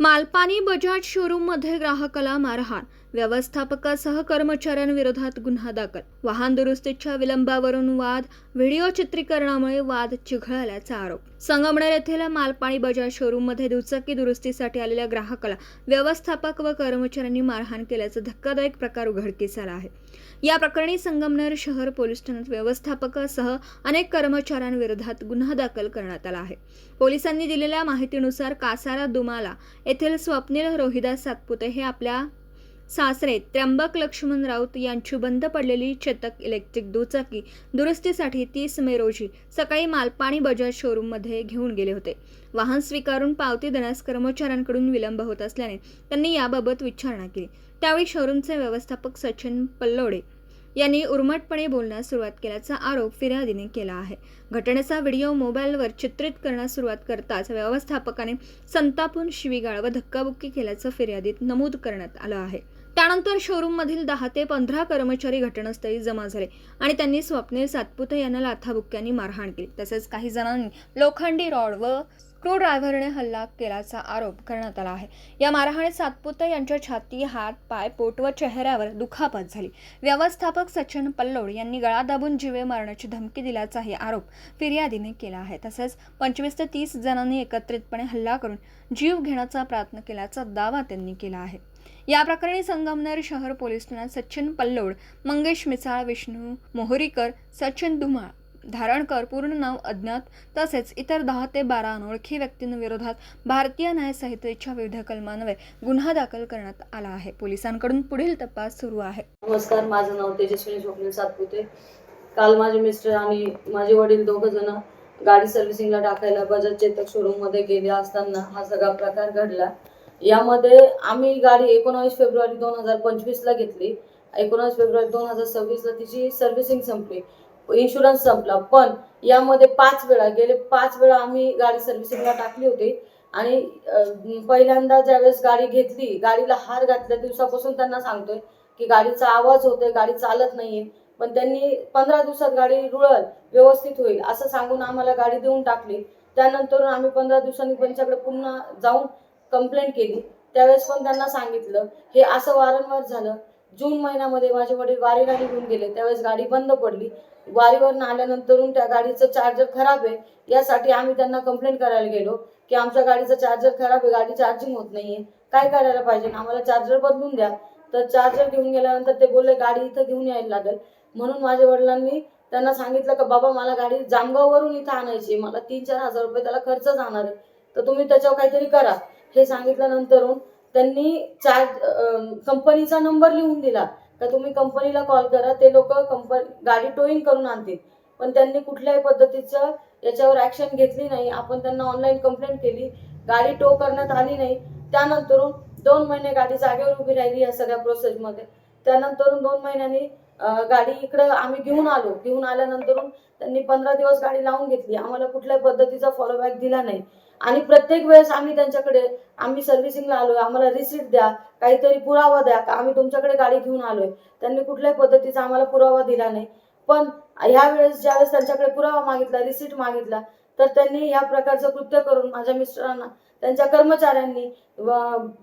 मालपानी बजाज शोरूममध्ये ग्राहकाला मारहाण, व्यवस्थापकासह कर्मचाऱ्यांविरोधात गुन्हा दाखल. वाहन दुरुस्तीच्या विलंबावरून वाद, व्हिडिओ चित्रीकरणामुळे वाद चिघळल्याचा आरोप. संगमनेर येथील मालपानी बजाज शोरूममध्ये दुचाकी दुरुस्तीसाठी आलेल्या ग्राहकाला व्यवस्थापक व कर्मचाऱ्यांनी मारहाण केल्याचा धक्कादायक प्रकार उघडकीस आला आहे. या प्रकरणी संगमनेर शहर पोलीस ठाण्यात व्यवस्थापकासह अनेक कर्मचाऱ्यांविरोधात गुन्हा दाखल करण्यात आला आहे. पोलिसांनी दिलेल्या माहितीनुसार कासारा दुमाला येथील स्वप्नील रोहिदास सातपुते हे आपल्या सासरे त्र्यंबक लक्ष्मण राऊत यांची बंद पडलेली चेतक इलेक्ट्रिक दुचाकी दुरुस्तीसाठी 30 मे रोजी सकाळी मालपानी बजाज शोरूममध्ये घेऊन गेले होते. वाहन स्वीकारून पावती देण्यास कर्मचाऱ्यांकडून विलंब होत असल्याने त्यांनी याबाबत विचारणा केली. त्यावेळी शोरूमचे व्यवस्थापक सचिन पल्लोडे यांनी उर्मटपणे बोलण्यास सुरुवात केल्याचा आरोप फिर्यादीने केला आहे. घटनेचा व्हिडिओ मोबाईलवर चित्रित करण्यास सुरुवात करताच व्यवस्थापकाने संतापून शिवीगाळ व धक्काबुक्की केल्याचं फिर्यादीत नमूद करण्यात आलं आहे. त्यानंतर शोरूममधील 10 ते 15 कर्मचारी घटनास्थळी जमा झाले आणि त्यांनी स्वप्नील सातपुते यांना लाथाबुक्क्यांनी मारहाण केली. तसेच काही जणांनी लोखंडी रॉड व स्क्रू ड्रायव्हरने हल्ला केल्याचा आरोप करण्यात आला आहे. या मारहाणीत सातपुते यांच्या छाती, हात, पाय, पोट व चेहऱ्यावर दुखापत झाली. व्यवस्थापक सचिन पल्लोड यांनी गळा दाबून जीवे मारण्याची धमकी दिल्याचाही आरोप फिर्यादीने केला आहे. तसेच 25 ते 30 जणांनी एकत्रितपणे हल्ला करून जीव घेण्याचा प्रयत्न केल्याचा दावा त्यांनी केला आहे. या प्रकरणी संगमनेर शहर पोलीस ठाण्यात सचिन पल्लोड, मंगेश मिसाळ, विष्णू मोहरीकर, सचिन धुमाळ धारणकर पूर्ण नाव अज्ञात तसेच इतर 10 ते 12 अनोळखी व्यक्तींविरोधात भारतीय न्याय संहितेच्या विविध कलमांवर गुन्हा दाखल करण्यात आला आहे. पोलिसांकडून पुढील तपास सुरू आहे. नमस्कार, माझं नाव तेजस्विनी स्वप्नील सातपुते. काल माझे मिस्टर आणि माझे वडील दोघं जण गाडी सर्व्हिसिंगला टाकायला बजाज चेतक शोरूम मध्ये गेले असताना हा सगळा प्रकार घडला. यामध्ये आम्ही गाडी 19 फेब्रुवारी 2025 ला घेतली. 19 फेब्रुवारी 2026 ला तिची सर्व्हिसिंग संपली, इन्शुरन्स संपला. पण यामध्ये 5 वेळा आम्ही गाडी सर्व्हिसिंगला टाकली होती. आणि पहिल्यांदा ज्यावेळेस गाडी घेतली, गाडीला हार घातल्या दिवसापासून त्यांना सांगतोय की गाडीचा आवाज होतोय, गाडी चालत नाहीये. पण त्यांनी 15 दिवसात गाडी रुळल, व्यवस्थित होईल असं सांगून आम्हाला गाडी देऊन टाकली. त्यानंतर आम्ही 15 दिवसांनी त्यांच्याकडे पुन्हा जाऊन कंप्लेंट केली. त्यावेळेस पण त्यांना सांगितलं. हे असं वारंवार झालं. जून महिन्यामध्ये माझे वडील वारीला निघून गेले, त्यावेळेस गाडी बंद पडली. वारीवरून आल्यानंतर त्या गाडीचं चार्जर खराब आहे, यासाठी आम्ही त्यांना कंप्लेंट करायला गेलो की आमच्या गाडीचं चार्जर खराब आहे, गाडी चार्जिंग होत नाहीये, काय करायला पाहिजे, आम्हाला चार्जर बदलून द्या. तर चार्जर घेऊन गेल्यानंतर ते बोलले गाडी इथं घेऊन यायला लागेल. म्हणून माझ्या वडिलांनी त्यांना सांगितलं की बाबा मला गाडी जामगाववरून इथं आणायची, मला 3-4 हजार रुपये त्याला खर्च जाणार आहे, तर तुम्ही त्याच्यावर काहीतरी करा. हे सांगितल्यानंतर त्यांनी कंपनीचा नंबर लिहून दिला का तुम्ही कंपनीला कॉल करा, ते लोक गाडी टोईंग करून आणतील. पण त्यांनी कुठल्याही पद्धतीचं याच्यावर ऍक्शन घेतली नाही. आपण त्यांना ऑनलाईन कंप्लेंट केली, गाडी टो करण्यात आली नाही. त्यानंतर 2 महिने गाडी जागेवर उभी राहिली या सगळ्या प्रोसेसमध्ये. त्यानंतर 2 महिन्यांनी गाडी इकडं आम्ही घेऊन आलो. घेऊन आल्यानंतर त्यांनी 15 दिवस गाडी लावून घेतली. आम्हाला कुठल्याही पद्धतीचा फॉलोबॅक दिला नाही. आणि प्रत्येक वेळेस आम्ही सर्व्हिसिंगला आलोय, आम्हाला रिसीट द्या, काहीतरी पुरावा द्या का आम्ही तुमच्याकडे गाडी घेऊन आलोय. त्यांनी कुठल्याही पद्धतीचा आम्हाला पुरावा दिला नाही. पण ज्यावेळेस त्यांच्याकडे पुरावा मागितला, रिसीट मागितला, तर त्यांनी या प्रकारचं कृत्य करून माझ्या मिस्टरांना, त्यांच्या कर्मचाऱ्यांनी व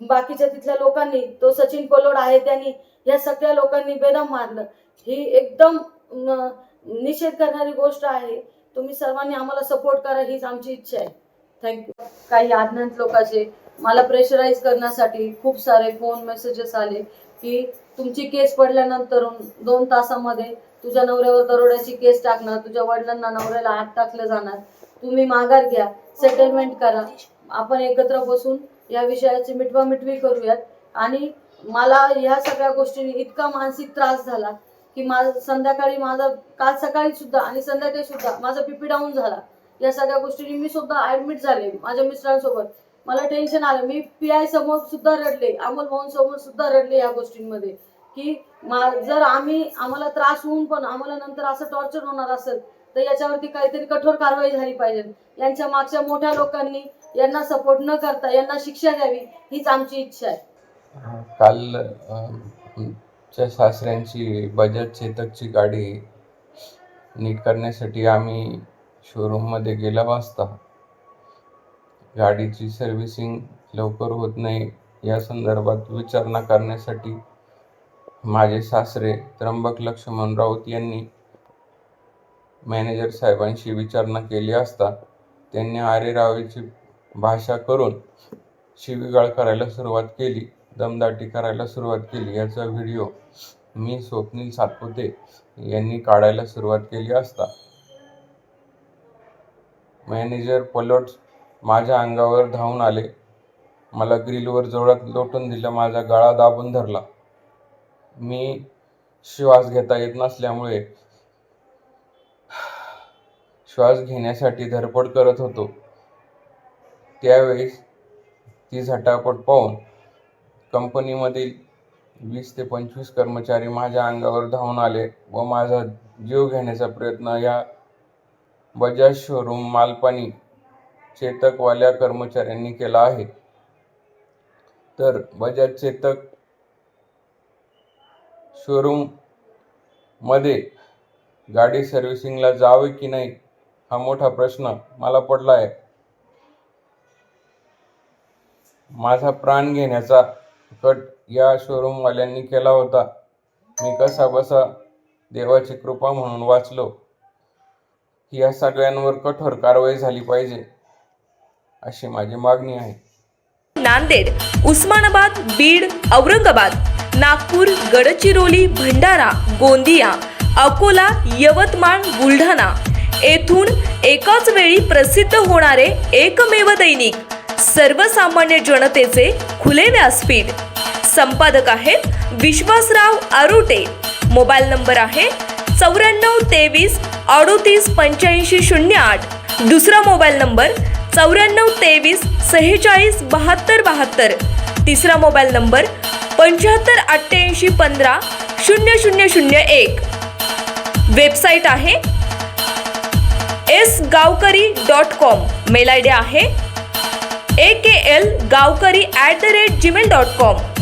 बाकीच्या तिथल्या लोकांनी, तो सचिन पलोड आहे त्यांनी, या सगळ्या लोकांनी बेदम मारलं. ही एकदम निषेध करणारी गोष्ट आहे. तुम्ही सर्वांनी आम्हाला सपोर्ट करा, हीच आमची इच्छा आहे. थँक्यू. काही अज्ञात लोकांचे मला प्रेशराईज करण्यासाठी खूप सारे फोन मेसेजेस आले की तुमची केस पडल्यानंतर 2 तासामध्ये तुझ्या नवऱ्यावर दरोड्याची केस टाकणार, तुझ्या वडिलांना नवऱ्याला आत टाकलं जाणार, तुम्ही माघार घ्या, सेटलमेंट करा, आपण एकत्र बसून या विषयाची मिटवामिटवी करूयात. आणि मला ह्या सगळ्या गोष्टींनी इतका मानसिक त्रास झाला की काल सकाळी सुद्धा आणि संध्याकाळी सुद्धा माझा बीपी डाऊन झाला. या सगळ्या गोष्टींनी मी सुद्धा ऍडमिट झाले माझ्या मिस्टरांसोबत. मला टेन्शन आलं. मी PI समोर सुद्धा रडले, अमोल भाऊ समोर सुद्धा रडले या गोष्टींमध्ये की जर आम्हाला त्रास होऊन पण आम्हाला नंतर असं टॉर्चर होणार असेल तर याच्यावरती काहीतरी कठोर कारवाई झाली पाहिजे. यांच्या मागच्या मोठ्या लोकांनी यांना सपोर्ट न करता यांना शिक्षा द्यावी, हीच आमची इच्छा आहे. काल आमच्या सासऱ्यांची बजाज चेतकची गाडी नीट करण्यासाठी आम्ही शोरूममध्ये गेला वाजता गाडीची सर्व्हिसिंग लवकर होत नाही या संदर्भात विचारणा करण्यासाठी माझे सासरे त्र्यंबक लक्ष्मण राऊत यांनी मॅनेजर साहेबांशी विचारणा केली असता त्यांनी आरेरावीची भाषा करून शिवीगाळ करायला सुरुवात केली, दमदाटी करायला सुरुवात केली. याचा व्हिडिओ मी स्वप्नील सातपुते यांनी काढायला सुरुवात केली असता मॅनेजर पलट माझ्या अंगावर धावून आले. मला ग्रिलवर जोरात लोटून दिलं, माझा गळा दाबून धरला. मी श्वास घेता येत नसल्यामुळे श्वास घेण्यासाठी धडपड करत होतो. त्यावेळेस ती झटापट पाहून कंपनीमधील 20 ते 25 कर्मचारी माझ्या अंगावर धावून आले व माझा जीव घेण्याचा प्रयत्न या बजाज शोरूम मालपानी चेतकवाल्या कर्मचाऱ्यांनी केला आहे. तर बजाज चेतक शोरूम मध्ये गाडी सर्व्हिसिंगला जावे की नाही हा मोठा प्रश्न मला पडला आहे. माझा प्राण घेण्याचा कट या शोरूमवाल्यांनी केला होता. मी कसा बसा देवाची कृपा म्हणून वाचलो. या सगळ्यांवर कठोर कारवाई झाली पाहिजे अशी माझी मागणी आहे. नांदेड, उस्मानाबाद, बीड, औरंगाबाद, नागपूर, गडचिरोली, भंडारा, गोंदिया, अकोला, यवतमाळ, बुलढाणा येथून एकाच वेळी प्रसिद्ध होणारे एकमेव दैनिक, सर्वसामान्य जनतेचे खुले व्यासपीठ. संपादक आहेत विश्वासराव आरोटे. मोबाईल नंबर आहे 94 23 38 85 08. दुसरा मोबाईल नंबर 94 23 46 72 72. तिसरा मोबाईल नंबर 75 88 15 0001. वेबसाईट आहे sgavkari.com. मेल आयडी आहे akl gavkari@gmail.com.